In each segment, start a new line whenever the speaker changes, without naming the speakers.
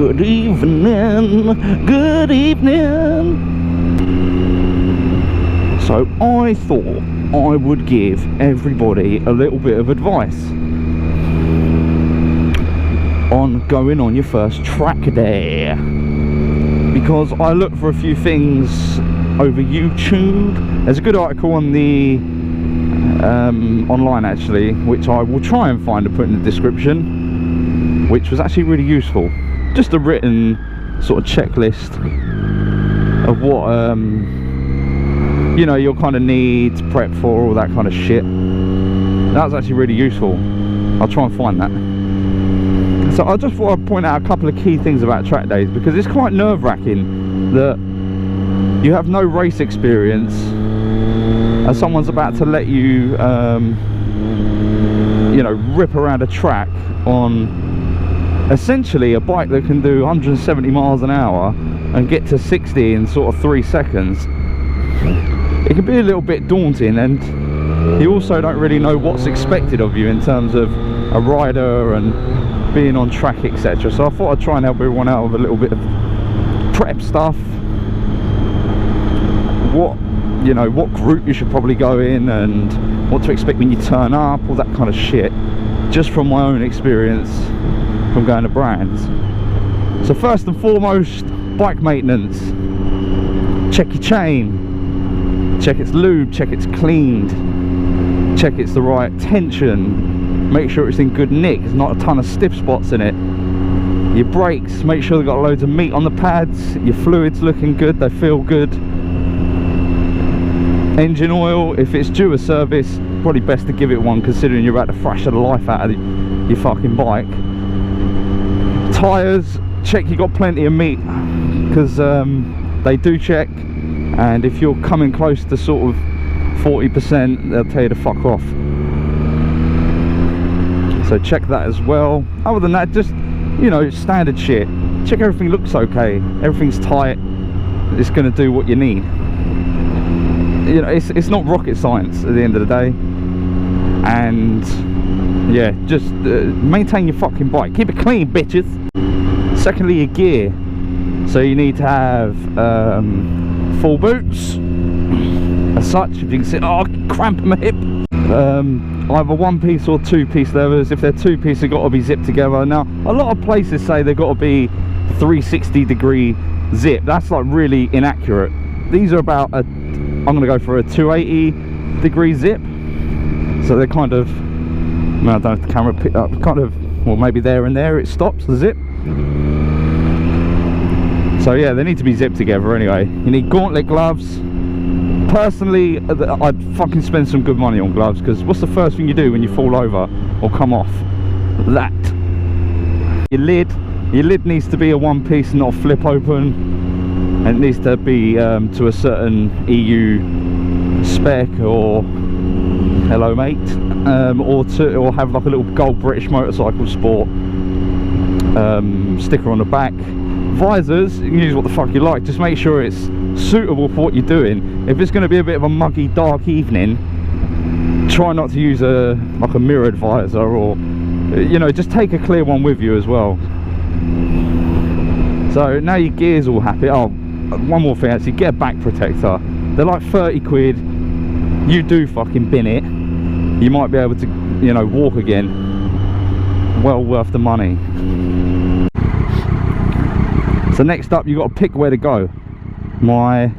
Good evening, good evening. So I thought I would give everybody a little bit of advice on going on your first track day, because I looked for a few things over YouTube. There's a good article on the online actually, which I will try and find and put in the description, which was actually really useful. Just a written sort of checklist of what you know, you'll kind of need to prep for, all that kind of shit. That was actually really useful. I'll try and find that. So I just thought I'd point out a couple of key things about track days, because it's quite nerve-wracking that you have no race experience and someone's about to let you you know, rip around a track on essentially a bike that can do 170 miles an hour and get to 60 in sort of 3 seconds. It can be a little bit daunting, and you also don't really know what's expected of you in terms of a rider and being on track, etc. So I thought I'd try and help everyone out with a little bit of prep stuff, what, you know, what group you should probably go in and what to expect when you turn up, all that kind of shit, just from my own experience from going to brands. So first and foremost, bike maintenance. Check your chain, check it's lubed, check it's cleaned, check it's the right tension, make sure it's in good nick, there's not a ton of stiff spots in it. Your brakes, make sure they've got loads of meat on the pads, your fluids looking good, they feel good. Engine oil, if it's due a service, probably best to give it one, considering you're about to thrash the life out of your fucking bike. Tyres, check you got plenty of meat, because they do check, and if you're coming close to sort of 40%, they'll tell you to fuck off. So check that as well. Other than that, just, you know, standard shit. Check everything looks okay, everything's tight, it's going to do what you need. You know, it's not rocket science at the end of the day. And yeah, just maintain your fucking bike, keep it clean, bitches. Secondly, your gear. So you need to have full boots as such. If you can see, oh, cramp my hip. Either one piece or 2 piece leathers. If they're 2 piece, they've got to be zipped together. Now a lot of places say they've got to be 360-degree zip. That's like really inaccurate. These are about a, I'm going to go for a 280-degree zip. So they're kind of, no, I don't have the camera pick up, kind of, well, maybe there and there it stops the zip. So yeah, they need to be zipped together anyway. You need gauntlet gloves. Personally, I'd fucking spend some good money on gloves, because what's the first thing you do when you fall over or come off? That. Your lid needs to be a 1 piece, not flip open, and it needs to be to a certain EU spec, or hello mate, or have like a little gold British Motorcycle Sport sticker on the back. Visors, you can use what the fuck you like, just make sure it's suitable for what you're doing. If it's going to be a bit of a muggy dark evening, try not to use like a mirrored visor, or, you know, just take a clear one with you as well. So now your gear's all happy. Oh, one more thing actually, get a back protector. They're like 30 quid. You do fucking bin it, you might be able to, you know, walk again. Well worth the money. So next up, you got to pick where to go. My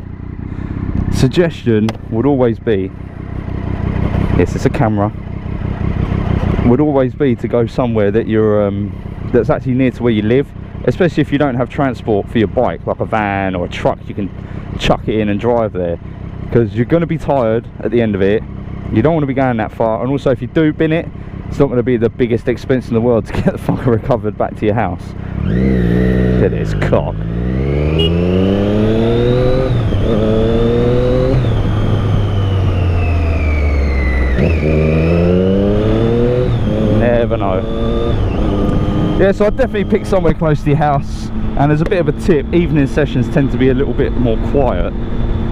suggestion would always be, yes, it's a camera, would always be to go somewhere that you're that's actually near to where you live, especially if you don't have transport for your bike, like a van or a truck. You can chuck it in and drive there, because you're going to be tired at the end of it. You don't want to be going that far, and also if you do bin it, it's not going to be the biggest expense in the world to get the fucker recovered back to your house. Look at this cock. Never know. Yeah, so I'd definitely pick somewhere close to your house. And there's a bit of a tip, evening sessions tend to be a little bit more quiet,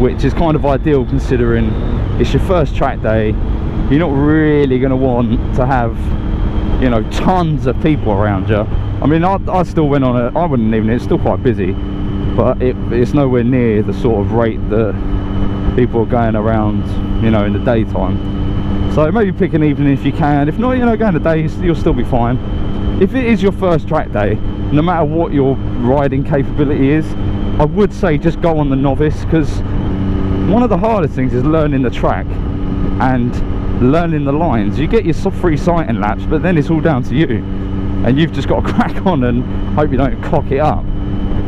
which is kind of ideal considering it's your first track day. You're not really going to want to have, you know, tons of people around you. I mean, I still went on it. I wouldn't even, it's still quite busy, but it's nowhere near the sort of rate that people are going around, you know, in the daytime. So maybe pick an evening if you can. If not, you know, go in the day, you'll still be fine. If it is your first track day, no matter what your riding capability is, I would say just go on the novice, because one of the hardest things is learning the track and learning the lines. You get your free sighting laps, but then it's all down to you, and you've just got to crack on and hope you don't cock it up.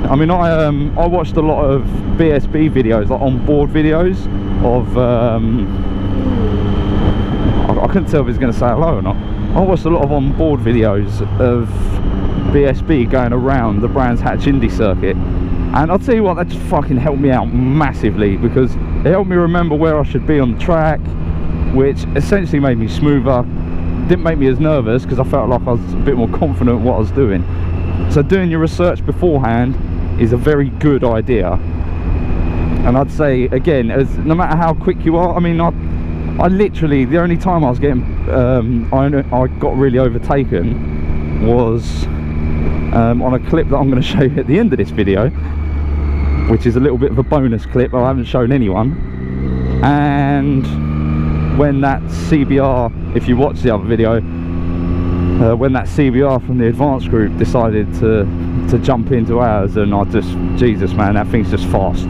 I mean, I watched a lot of BSB videos, like on-board videos of I couldn't tell if he was going to say hello or not. I watched a lot of on-board videos of BSB going around the Brands Hatch Indy circuit, and I'll tell you what, that just fucking helped me out massively, because it helped me remember where I should be on the track, which essentially made me smoother. Didn't make me as nervous, because I felt like I was a bit more confident in what I was doing. So doing your research beforehand is a very good idea. And I'd say again, no matter how quick you are, I mean, I literally, the only time I was getting I got really overtaken was on a clip that I'm going to show you at the end of this video, which is a little bit of a bonus clip I haven't shown anyone. And when that CBR, if you watch the other video, when that CBR from the advanced group decided to jump into ours, and I just, Jesus man, that thing's just fast.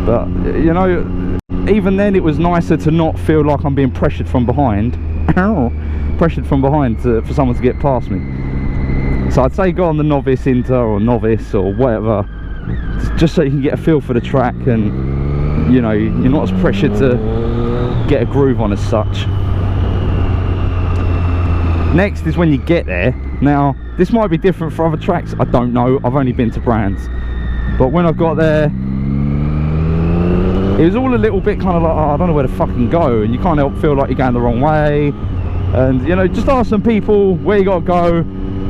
But you know, even then it was nicer to not feel like I'm being pressured from behind pressured from behind for someone to get past me. So I'd say go on the novice inter or novice or whatever, just so you can get a feel for the track, and you know, you're not as pressured to get a groove on as such. Next is when you get there. Now this might be different for other tracks, I don't know, I've only been to Brands, but when I got there, it was all a little bit kind of like, oh, I don't know where to fucking go, and you can't help feel like you're going the wrong way. And you know, just ask some people where you got to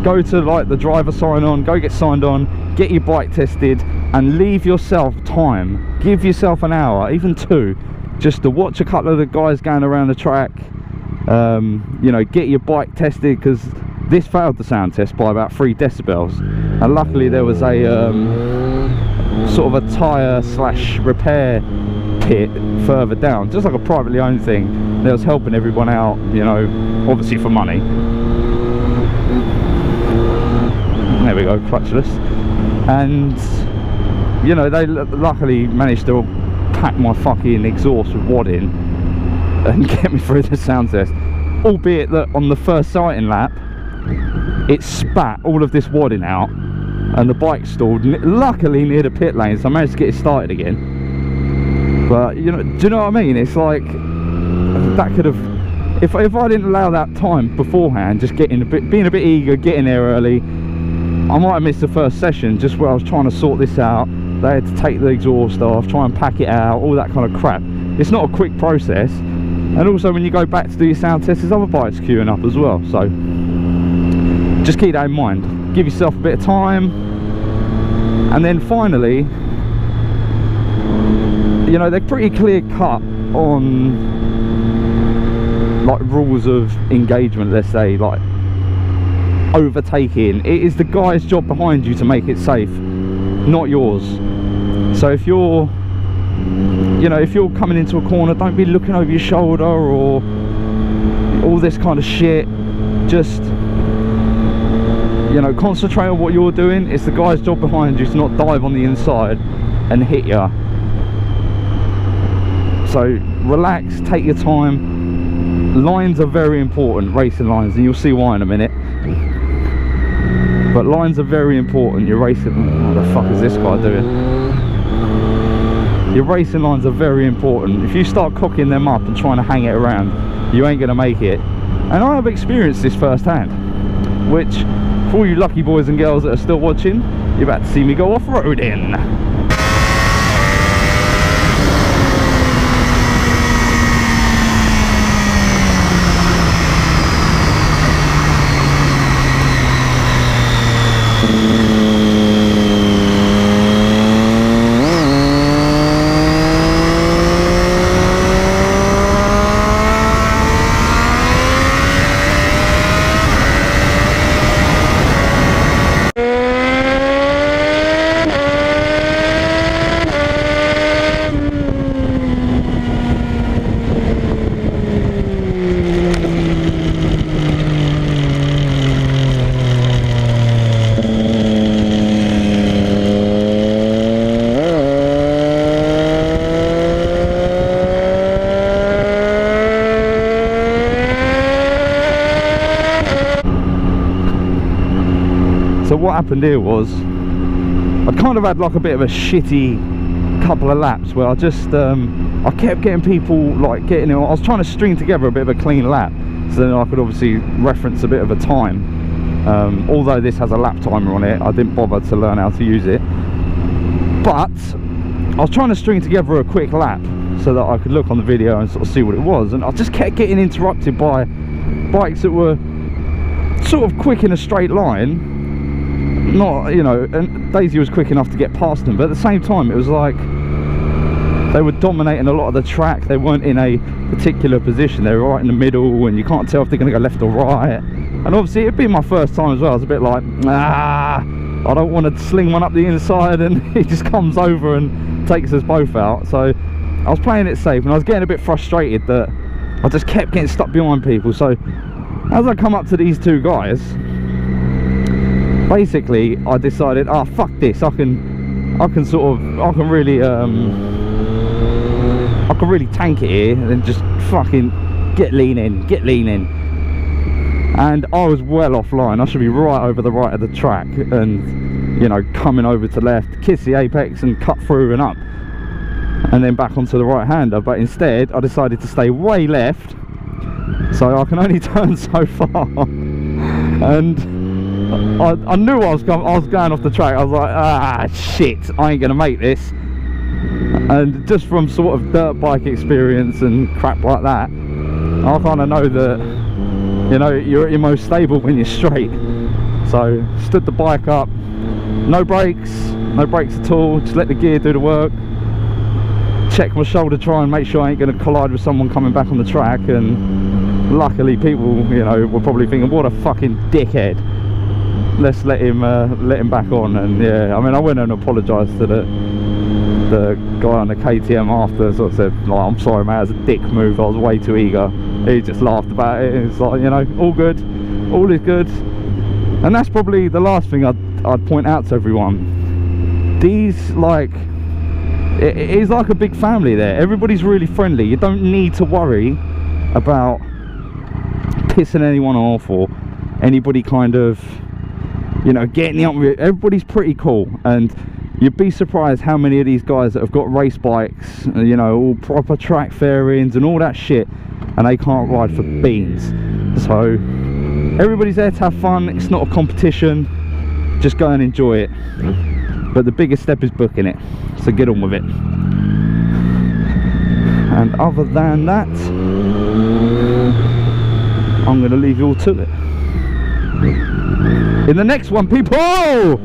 go to like the driver sign on, go get signed on, get your bike tested, and leave yourself time. Give yourself an hour, even two, just to watch a couple of the guys going around the track. You know, get your bike tested, because this failed the sound test by about 3 decibels, and luckily there was a sort of a tyre slash repair pit further down, just like a privately owned thing. That was helping everyone out, you know, obviously for money. There we go, clutchless. And you know, they luckily managed to pack my fucking exhaust with wadding and get me through the sound test, albeit that on the first sighting lap it spat all of this wadding out and the bike stalled luckily near the pit lane, so I managed to get it started again. But you know, do you know what I mean? It's like that could have, if I didn't allow that time beforehand, just being a bit eager, getting there early, I might have missed the first session, just where I was trying to sort this out. They had to take the exhaust off, try and pack it out, all that kind of crap. It's not a quick process. And also when you go back to do your sound test, there's other bikes queuing up as well, so just keep that in mind. Give yourself a bit of time. And then finally, you know, they're pretty clear cut on like rules of engagement, let's say, like overtaking. It is the guy's job behind you to make it safe, not yours. So if you're, you know, if you're coming into a corner, don't be looking over your shoulder or all this kind of shit. Just, you know, concentrate on what you're doing. It's the guy's job behind you to not dive on the inside and hit you. So relax, take your time. Lines are very important, racing lines, and you'll see why in a minute. But lines are very important. You're racing, what the fuck is this guy doing? Your racing lines are very important. If you start cocking them up and trying to hang it around, you ain't gonna make it. And I have experienced this firsthand, which for all you lucky boys and girls that are still watching, you're about to see me go off-roading. what happened here was I kind of had like a bit of a shitty couple of laps where I just I kept getting people like getting in. I was trying to string together a bit of a clean lap so then I could obviously reference a bit of a time. Although this has a lap timer on it, I didn't bother to learn how to use it, but I was trying to string together a quick lap so that I could look on the video and sort of see what it was, and I just kept getting interrupted by bikes that were sort of quick in a straight line. Not, you know, and Daisy was quick enough to get past them, but at the same time it was like they were dominating a lot of the track. They weren't in a particular position, they were right in the middle, and you can't tell if they're going to go left or right. And obviously it'd been my first time as well. I was a bit like, I don't want to sling one up the inside and he just comes over and takes us both out. So I was playing it safe, and I was getting a bit frustrated that I just kept getting stuck behind people. So as I come up to these two guys, basically I decided, fuck this, I can really tank it here and then just fucking get lean in. And I was well offline. I should be right over the right of the track and, you know, coming over to left, kiss the apex and cut through and up and then back onto the right hander. But instead I decided to stay way left, so I can only turn so far. And I knew I was going off the track. I was like, shit, I ain't gonna make this. And just from sort of dirt bike experience and crap like that, I kind of know that, you know, you're at your most stable when you're straight. So stood the bike up, no brakes at all, just let the gear do the work, check my shoulder, try and make sure I ain't going to collide with someone coming back on the track. And luckily people, you know, were probably thinking, what a fucking dickhead, let's let him back on. And yeah, I mean, I went and apologised to the guy on the KTM after, sort of said, like, I'm sorry mate, it was a dick move, I was way too eager. He just laughed about it. It's like, you know, all good, all is good. And that's probably the last thing I'd point out to everyone. These, like, it is like a big family there. Everybody's really friendly. You don't need to worry about pissing anyone off or anybody kind of, you know, getting the up with it. Everybody's pretty cool, and you'd be surprised how many of these guys that have got race bikes, you know, all proper track fairings and all that shit, and they can't ride for beans. So everybody's there to have fun. It's not a competition, just go and enjoy it. But the biggest step is booking it, so get on with it. And other than that, I'm going to leave you all to it. In the next one, people!